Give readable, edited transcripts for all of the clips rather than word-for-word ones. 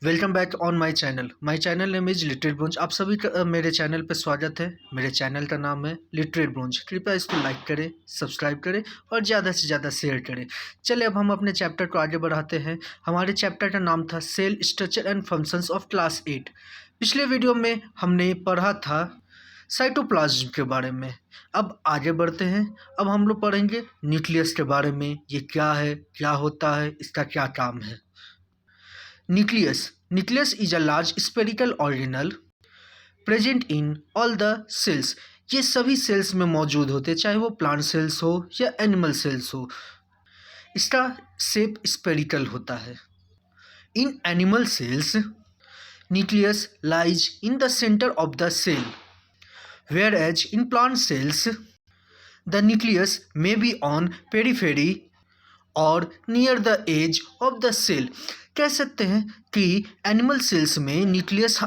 Welcome back on my channel name is literate bronze. आप सभी का मेरे चैनल पे स्वागत है। मेरे चैनल का नाम है लिटरेट ब्रोंज। कृपया इसको लाइक करें, सब्सक्राइब करें और ज़्यादा से ज़्यादा शेयर करें। चलिए अब हम अपने चैप्टर को आगे बढ़ाते हैं। हमारे चैप्टर का नाम था cell structure and functions of class 8। पिछले वीडियो में हमने पढ़ा था साइटोप्लाज्म के बारे में। अब आगे बढ़ते हैं। अब हम लोग पढ़ेंगे न्यूक्लियस के बारे में। ये क्या है, क्या होता है, इसका क्या काम है। Nucleus is a large spherical organelle present in all the cells। ये सभी सेल्स में मौजूद होते हैं, चाहे वो प्लांट सेल्स हो या एनिमल सेल्स हो। इसका शेप स्फेरिकल होता है। In animal cells nucleus lies in the centre of the cell, whereas in plant cells the nucleus may be on periphery और near the edge of the cell. कह सकते हैं कि animal cells में nucleus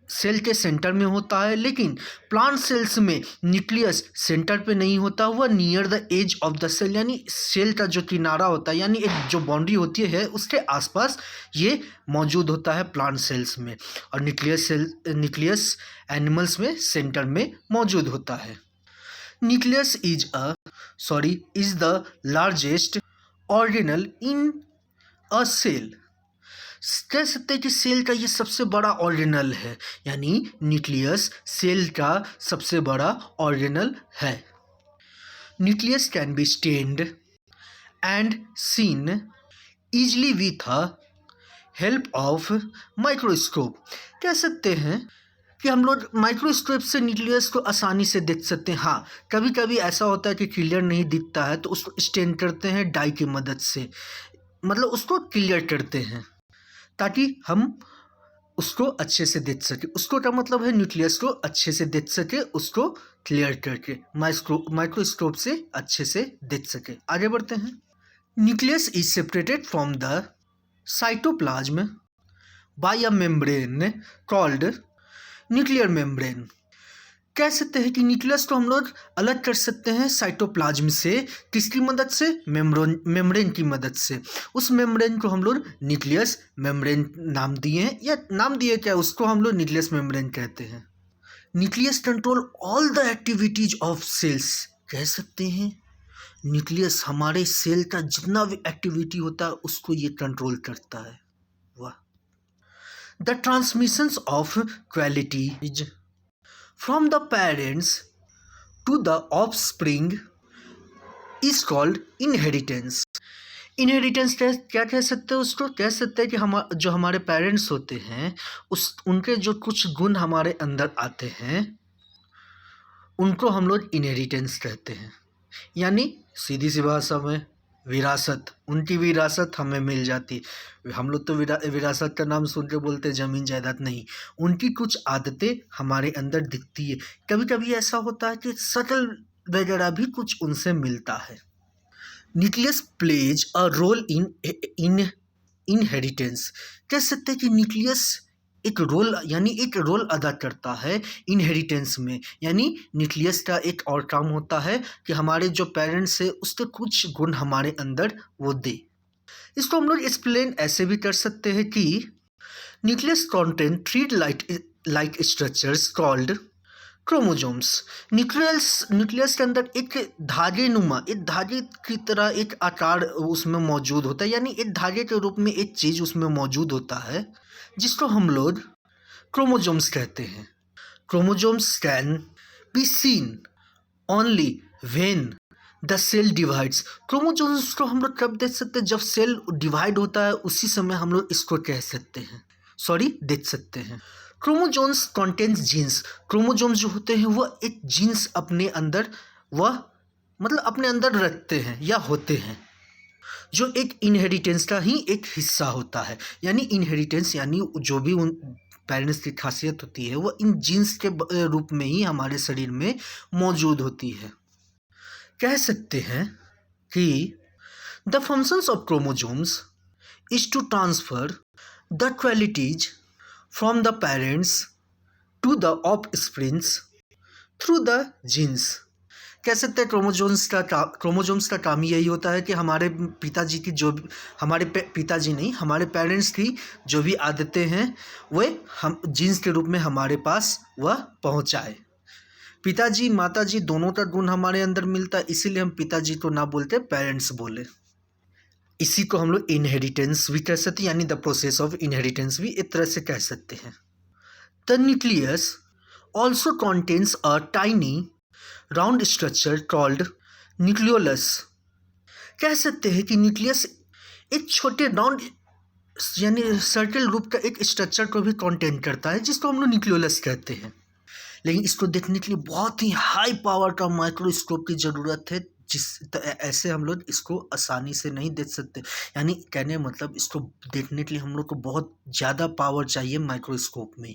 cell के centre में होता है, लेकिन प्लांट सेल्स में न्यूक्लियस सेंटर पे नहीं होता हुआ near the edge of the cell, यानी सेल का जो किनारा होता है, यानी एक जो बाउंड्री होती है उसके आसपास ये मौजूद होता है प्लांट सेल्स में। और न्यूक्लियस एनिमल्स में सेंटर में मौजूद होता है। Nucleus is the largest organelle in a cell. कह सकते हैं कि सेल का ये सबसे बड़ा ऑर्गेनल है, यानी न्यूक्लियस सेल का सबसे बड़ा ऑर्गेनल है। Nucleus can be stained and seen easily with a help of microscope. कह सकते हैं कि हम लोग माइक्रोस्कोप से न्यूक्लियस को आसानी से देख सकते हैं। हाँ, कभी कभी ऐसा होता है कि क्लियर नहीं दिखता है तो उसको स्टेन करते हैं डाई की मदद से, मतलब उसको क्लियर करते हैं ताकि हम उसको अच्छे से देख सके। उसको क्या मतलब है, न्यूक्लियस को अच्छे से देख सके, उसको क्लियर करके माइक्रोस्कोप से अच्छे से देख सके। आगे बढ़ते हैं। Nucleus is separated from the cytoplasm by a membrane called nuclear membrane. कह सकते हैं कि न्यूक्लियस को हम लोग अलग कर सकते हैं साइटोप्लाज्म से। किसकी मदद से? मेम्ब्रेन की मदद से। उस मेम्ब्रेन को हम लोग न्यूक्लियस मेम्ब्रेन नाम दिए हैं, या नाम दिए क्या, उसको हम लोग न्यूक्लियस मेम्ब्रेन कहते हैं। Nucleus control all the activities of cells. कह सकते हैं न्यूक्लियस हमारे सेल का जितना भी एक्टिविटी होता है उसको ये कंट्रोल करता है। वाह। The transmissions of qualities from the parents to the offspring is called inheritance। Inheritance क्या कह सकते हैं उसको? कह सकते हैं कि जो हमारे पेरेंट्स होते हैं उनके जो कुछ गुण हमारे अंदर आते हैं उनको हम लोग इनहेरिटेंस कहते हैं। यानी सीधी सी भाषा में विरासत, उनकी विरासत हमें मिल जाती। हम लोग तो विरासत का नाम सुन के बोलते ज़मीन जायदाद नहीं, उनकी कुछ आदतें हमारे अंदर दिखती है। कभी कभी ऐसा होता है कि शक्ल वगैरह भी कुछ उनसे मिलता है। Nucleus plays a role in inheritance. कह सकते हैं कि न्यूक्लियस एक रोल अदा करता है इनहेरिटेंस में। यानी न्यूक्लियस का एक और काम होता है कि हमारे जो पेरेंट्स है उसके कुछ गुण हमारे अंदर वो दे। इसको हम लोग एक्सप्लेन ऐसे भी कर सकते हैं कि nucleus contain three like structures called chromosomes. Nucleus के अंदर एक धागे की तरह एक आकार उसमें मौजूद होता है, यानी एक धागे के रूप में एक चीज़ उसमें मौजूद होता है जिसको हम लोग क्रोमोजोम्स कहते हैं। Chromosomes can be seen only when the cell divides. Chromosomes को हम लोग कब देख सकते हैं? जब सेल डिवाइड होता है उसी समय हम लोग इसको कह सकते हैं, देख सकते हैं। Chromosomes contains jeans. क्रोमोजोम्स जो होते हैं वह एक जीन्स अपने अंदर अपने अंदर रखते हैं या होते हैं, जो एक इनहेरिटेंस का ही एक हिस्सा होता है। यानी इनहेरिटेंस यानी जो भी उन पेरेंट्स की खासियत होती है वो इन जीन्स के रूप में ही हमारे शरीर में मौजूद होती है। कह सकते हैं कि the functions of chromosomes is to transfer the qualities from the parents to the offsprings through the genes। कह सकते हैं क्रोमोजोम्स का काम यही होता है कि हमारे पिताजी की जो पिताजी नहीं, हमारे पेरेंट्स की जो भी आदतें हैं वह हम जीन्स के रूप में हमारे पास वह पहुंचाए। पिताजी माताजी दोनों का गुण हमारे अंदर मिलता है, इसीलिए हम पिताजी तो ना बोलते पेरेंट्स बोले। इसी को हम लोग इनहेरिटेंस भी कह सकते हैं, यानी द प्रोसेस ऑफ इनहेरिटेंस भी एक तरह से कह सकते हैं। The nucleus also contains a tiny round structure called nucleolus. कह सकते हैं कि न्यूक्लियस एक छोटे राउंड यानी सर्कल रूप का एक स्ट्रक्चर को भी कॉन्टेन करता है, जिसको हम लोग न्यूक्लियोलस कहते हैं। लेकिन इसको देखने के लिए बहुत ही हाई पावर का माइक्रोस्कोप की ज़रूरत है, ऐसे हम लोग इसको आसानी से नहीं देख सकते। यानी कहने मतलब इसको देखने के लिए हम लोग को बहुत ज़्यादा पावर चाहिए माइक्रोस्कोप में।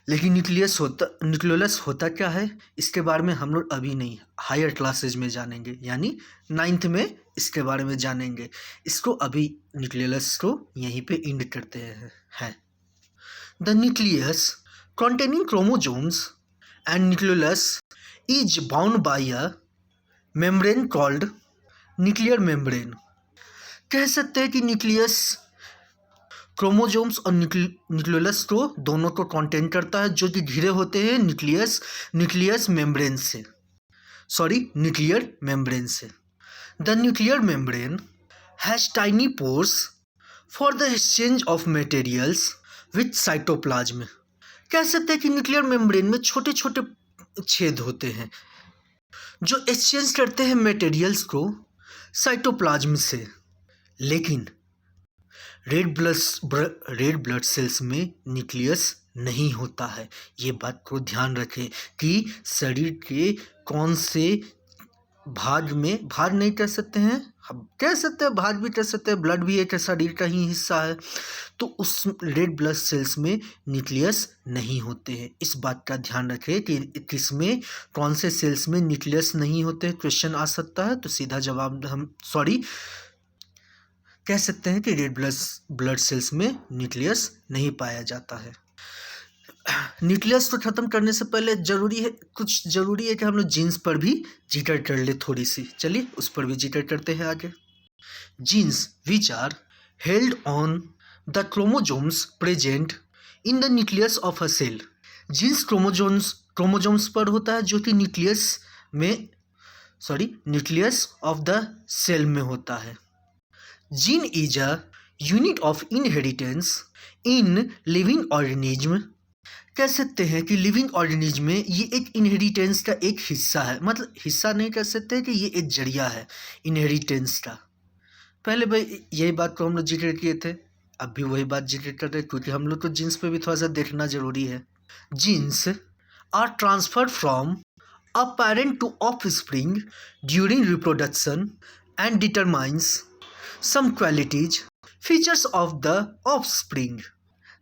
लेकिन न्यूक्लियोलस होता क्या है, इसके बारे में हम लोग अभी नहीं, हायर क्लासेज में जानेंगे, यानी 9th में इसके बारे में जानेंगे। इसको अभी न्यूक्लियोलस को यहीं पे एंड करते हैं। The nucleus containing chromosomes and nucleus is bound by a membrane called nuclear membrane। कह सकते हैं कि न्यूक्लियस क्रोमोजोम्स और न्यूक्लियोलस को दोनों को कंटेन करता है, जो कि घिरे होते हैं न्यूक्लियर मेम्ब्रेन से। The nuclear membrane has tiny pores for the exchange of materials with cytoplasm. कह सकते हैं कि न्यूक्लियर मेम्ब्रेन में छोटे छोटे छेद होते हैं जो एक्सचेंज करते हैं मटेरियल्स को साइटोप्लाज्म से। लेकिन रेड ब्लड सेल्स में न्यूक्लियस नहीं होता है। ये बात को ध्यान रखें कि शरीर के कौन से भाग नहीं कह सकते हैं, हम कह सकते हैं भाग भी कह सकते हैं, ब्लड भी एक शरीर का ही हिस्सा है, तो उस रेड ब्लड सेल्स में न्यूक्लियस नहीं होते हैं। इस बात का ध्यान रखें कि किसमें कौन से सेल्स में न्यूक्लियस नहीं होते। क्वेश्चन आ सकता है, तो सीधा जवाब हम कह सकते हैं कि रेड ब्लड सेल्स में न्यूक्लियस नहीं पाया जाता है। न्यूक्लियस को खत्म करने से पहले जरूरी है कि हम लोग जीन्स पर भी जिक्र कर ले थोड़ी सी। चलिए उस पर भी जिक्र करते हैं आगे। Genes which are held on the chromosomes present in the nucleus of a cell. Genes chromosomes पर होता है, जो कि न्यूक्लियस ऑफ द सेल में होता है। Gene is a unit of inheritance in living organism. कह सकते हैं कि लिविंग ऑर्गेनिज्म में ये एक इनहेरिटेंस का एक हिस्सा है, मतलब हिस्सा नहीं कह सकते कि ये एक जरिया है इनहेरिटेंस का। पहले भाई यही बात को हम लोग जिक्र किए थे, अब भी वही बात जिक्र कर रहे हैं, क्योंकि हम लोग को जीन्स पे भी थोड़ा सा देखना जरूरी है। Genes are transferred from a parent to offspring during reproduction and determines some qualities features of the offspring.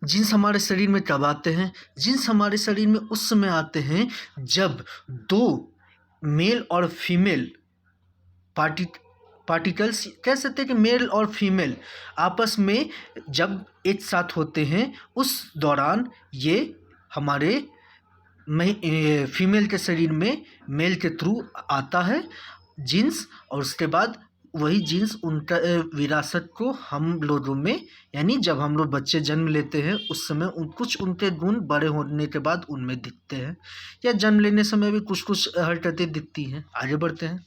Genes हमारे शरीर में कब आते हैं? जीन्स हमारे शरीर में उस समय आते हैं जब दो मेल और फीमेल पार्टिकल्स, कह सकते हैं कि मेल और फीमेल आपस में जब एक साथ होते हैं, उस दौरान ये हमारे फीमेल के शरीर में मेल के थ्रू आता है जीन्स, और उसके बाद वही जीन्स उनका विरासत को हम लोगों में, यानी जब हम लोग बच्चे जन्म लेते हैं उस समय कुछ उनके गुण बड़े होने के बाद उनमें दिखते हैं, या जन्म लेने समय भी कुछ हरकतें दिखती हैं। आगे बढ़ते हैं।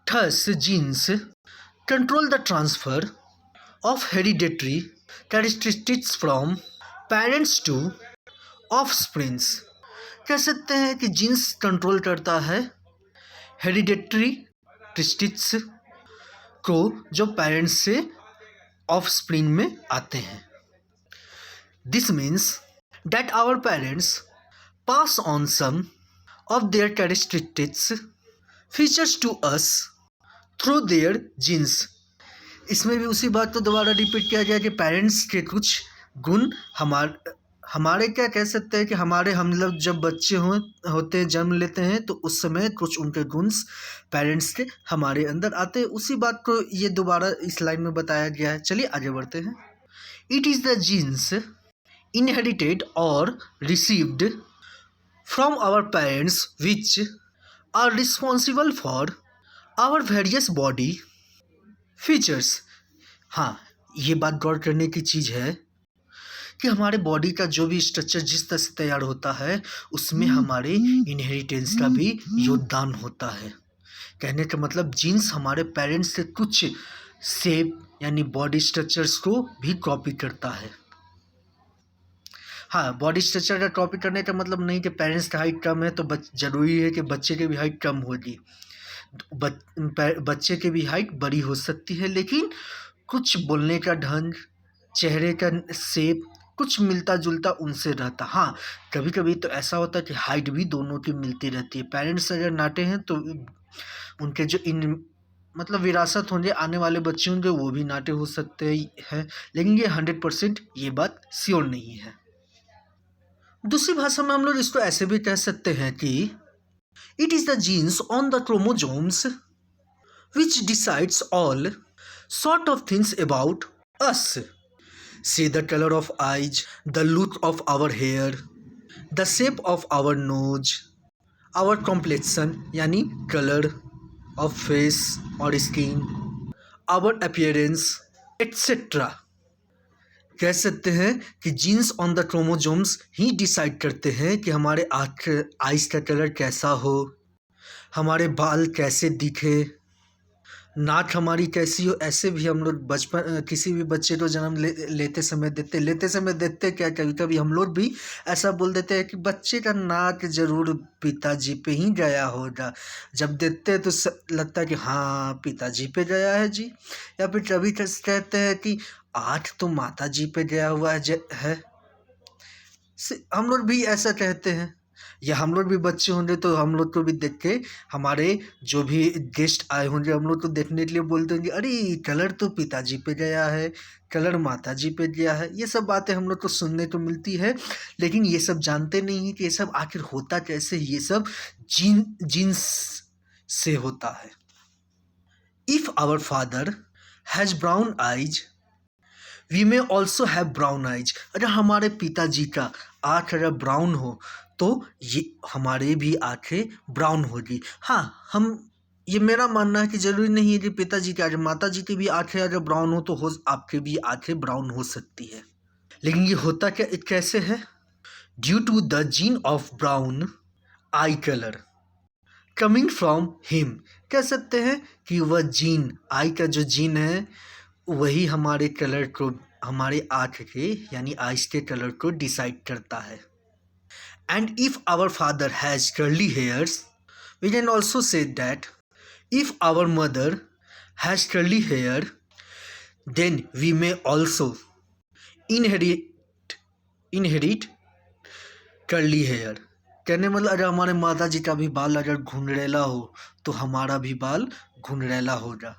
Thus genes control the transfer of hereditary characteristics from parents to offsprings. कह सकते हैं कि जीन्स कंट्रोल करता है हेरिडेटरी कैरेक्टरिस्टिक्स को, जो पेरेंट्स से ऑफस्प्रिंग में आते हैं। This means that our parents pass on some of their characteristics features to us through their genes. इसमें भी उसी बात को दोबारा रिपीट किया गया कि पेरेंट्स के कुछ गुण हमारे क्या कह सकते हैं कि हम लोग जब बच्चे होते हैं, जन्म लेते हैं, तो उस समय कुछ उनके गुण पेरेंट्स के हमारे अंदर आते हैं। उसी बात को ये दोबारा इस लाइन में बताया गया है। चलिए आगे बढ़ते हैं। It is the genes inherited और received from our parents which are responsible for our various body features. हाँ, ये बात गौर करने की चीज़ है कि हमारे बॉडी का जो भी स्ट्रक्चर जिस तरह से तैयार होता है उसमें हमारे इनहेरिटेंस का भी योगदान होता है। कहने का मतलब जीन्स हमारे पेरेंट्स से कुछ शेप यानी बॉडी स्ट्रक्चर्स को भी कॉपी करता है। हाँ, बॉडी स्ट्रक्चर का कॉपी करने का मतलब नहीं कि पेरेंट्स का हाइट कम है तो ज़रूरी है कि बच्चे की भी हाइट कम होगी। बच्चे की भी हाइट बड़ी हो सकती है, लेकिन कुछ बोलने का ढंग, चेहरे का शेप कुछ मिलता जुलता उनसे रहता। हाँ, कभी कभी तो ऐसा होता है कि हाइट भी दोनों की मिलती रहती है। पेरेंट्स अगर नाटे हैं तो उनके जो मतलब विरासत होंगे, आने वाले बच्चे होंगे वो भी नाटे हो सकते हैं, लेकिन ये 100% ये बात श्योर नहीं है। दूसरी भाषा में हम लोग इसको ऐसे भी कह सकते हैं कि it is the genes on the chromosomes which decides all sort of things about us. See the color of eyes, the look of our hair, the shape of our nose, our complexion यानी color of face और skin, our appearance, etc. कह सकते हैं कि genes on the chromosomes ही decide करते हैं कि हमारे आइज का कलर कैसा हो, हमारे बाल कैसे दिखे, नाक हमारी कैसी हो। ऐसे भी हम लोग बचपन किसी भी बच्चे को जन्म लेते समय देते क्या, कभी कभी हम लोग भी ऐसा बोल देते हैं कि बच्चे का नाक जरूर पिताजी पे ही गया होगा। जब देते हैं तो लगता है कि हाँ पिताजी पे गया है जी, या फिर कभी कहते हैं कि आठ तो माता जी पे गया हुआ है। हम लोग भी ऐसा कहते हैं, या हम लोग भी बच्चे होंगे तो हम लोग को भी देख के हमारे जो भी गेस्ट आए होंगे हम लोग तो देखने के लिए बोलते होंगे अरे कलर तो पिताजी पे गया है, कलर माता जी पे गया है। ये सब बातें हम लोग को सुनने को मिलती है, लेकिन ये सब जानते नहीं है कि ये सब आखिर होता कैसे। ये सब जीन्स से होता है। If our father has brown eyes we may also have brown eyes. अगर हमारे पिताजी का आँख अगर ब्राउन हो तो ये हमारे भी आँखें ब्राउन होगी। हाँ, ये मेरा मानना है कि ज़रूरी नहीं है कि पिताजी की आँखें, माता जी की भी आँखें अगर ब्राउन हो तो आपके भी आँखें ब्राउन हो सकती है। लेकिन ये होता कैसे है? Due to the gene of brown eye colour coming from him. कह सकते हैं कि वह जीन, आई का जो जीन है वही हमारे कलर को, हमारे आँख के यानी आइज के कलर को डिसाइड करता है। And if our father has curly hairs we can also say that if our mother has curly hair then we may also inherit curly hair. कहने मतलब अगर हमारे माता जी का भी बाल अगर घुंघरेला हो तो हमारा भी बाल घुंघरेला होगा।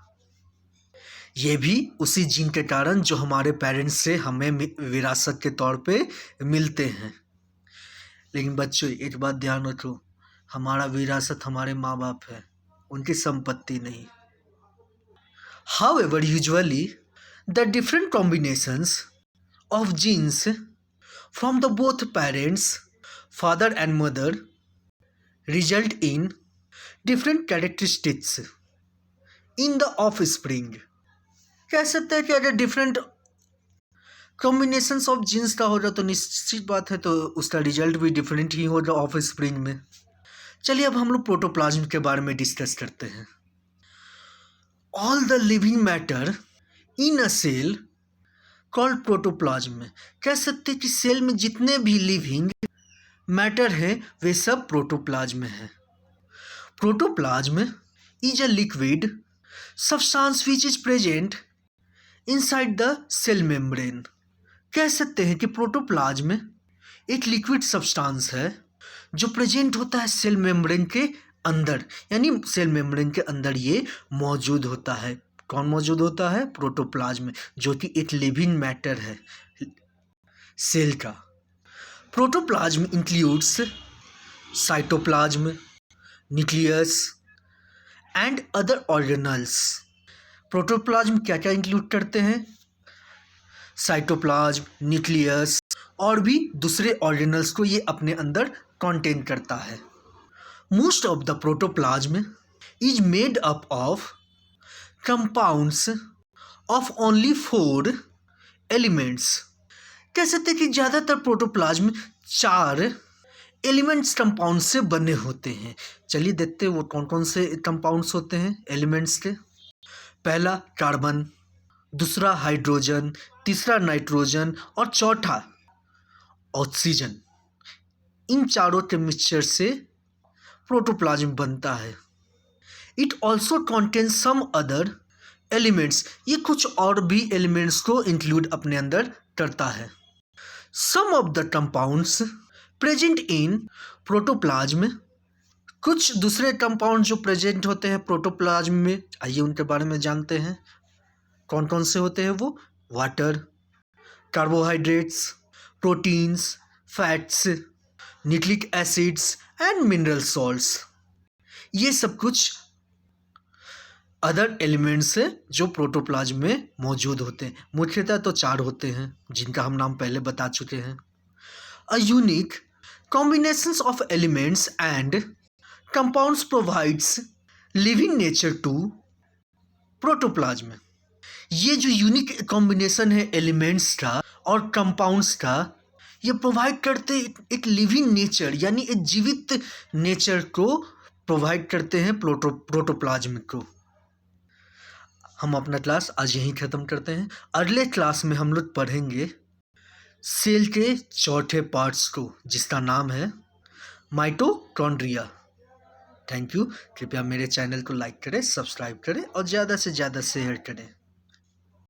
ये भी उसी जीन के कारण जो हमारे पेरेंट्स से हमें विरासत के तौर पे मिलते हैं। लेकिन बच्चों एक बात ध्यान रखो, हमारा विरासत हमारे माँ बाप है, उनकी संपत्ति नहीं। However, usually the different combinations of genes from the both parents, father and mother, result in different characteristics in the offspring. कह सकते हैं कि अगर डिफरेंट कॉम्बिनेशंस ऑफ जीन्स का होगा तो निश्चित बात है तो उसका रिजल्ट भी डिफरेंट ही होगा ऑफ स्प्रिंग में। चलिए अब हम लोग प्रोटोप्लाज्म के बारे में डिस्कस करते हैं। All the living matter in a cell called protoplasm में। कह सकते हैं कि सेल में जितने भी लिविंग मैटर है वे सब प्रोटोप्लाज्म में है। Protoplasm is a liquid substance which is present inside the cell membrane. कह सकते हैं कि प्रोटोप्लाज्म एक लिक्विड सब्सटेंस है जो प्रेजेंट होता है सेल मेम्ब्रेन के अंदर, यानी सेल मेम्ब्रेन के अंदर ये मौजूद होता है। कौन मौजूद होता है? प्रोटोप्लाज्म, जो कि एक लिविंग मैटर है सेल का। Protoplasm includes cytoplasm, nucleus and other organelles. Protoplasm क्या क्या इंक्लूड करते हैं? साइटोप्लाज्म, न्यूक्लियस और भी दूसरे ऑर्गेनल्स को ये अपने अंदर कंटेन करता है। Most of the protoplasm is made up of compounds of only 4 elements. कह सकते हैं कि ज़्यादातर प्रोटोप्लाज्म 4 एलिमेंट्स कंपाउंड से बने होते हैं। चलिए देखते हैं वो कौन कौन से कंपाउंड्स होते हैं एलिमेंट्स के। पहला कार्बन, दूसरा हाइड्रोजन, तीसरा नाइट्रोजन और चौथा ऑक्सीजन। इन चारों के मिक्सचर से प्रोटोप्लाज्म बनता है। It also contains some other elements. ये कुछ और भी एलिमेंट्स को इंक्लूड अपने अंदर करता है। Some of the compounds present in protoplasm. कुछ दूसरे कंपाउंड जो प्रेजेंट होते हैं प्रोटोप्लाज्म में, आइए उनके बारे में जानते हैं। कौन कौन से होते हैं वो? Water, carbohydrates, proteins, fats, nucleic acids and mineral salts. ये सब कुछ अदर एलिमेंट्स है जो प्रोटोप्लाज्म में मौजूद होते हैं। मुख्यतः तो 4 होते हैं जिनका हम नाम पहले बता चुके हैं। A unique combinations of elements and compounds provides living nature to protoplasm। ये जो यूनिक कॉम्बिनेशन है एलिमेंट्स का और कंपाउंड्स का, ये प्रोवाइड करते एक लिविंग नेचर यानी एक जीवित नेचर को प्रोवाइड करते हैं प्रोटोप्लाज्म को। हम अपना क्लास आज यहीं ख़त्म करते हैं। अगले क्लास में हम लोग पढ़ेंगे सेल के चौथे पार्ट्स को जिसका नाम है माइटोकॉन्ड्रिया। Thank you. कृपया मेरे चैनल को लाइक करें, सब्सक्राइब करें और ज़्यादा से ज़्यादा शेयर करें।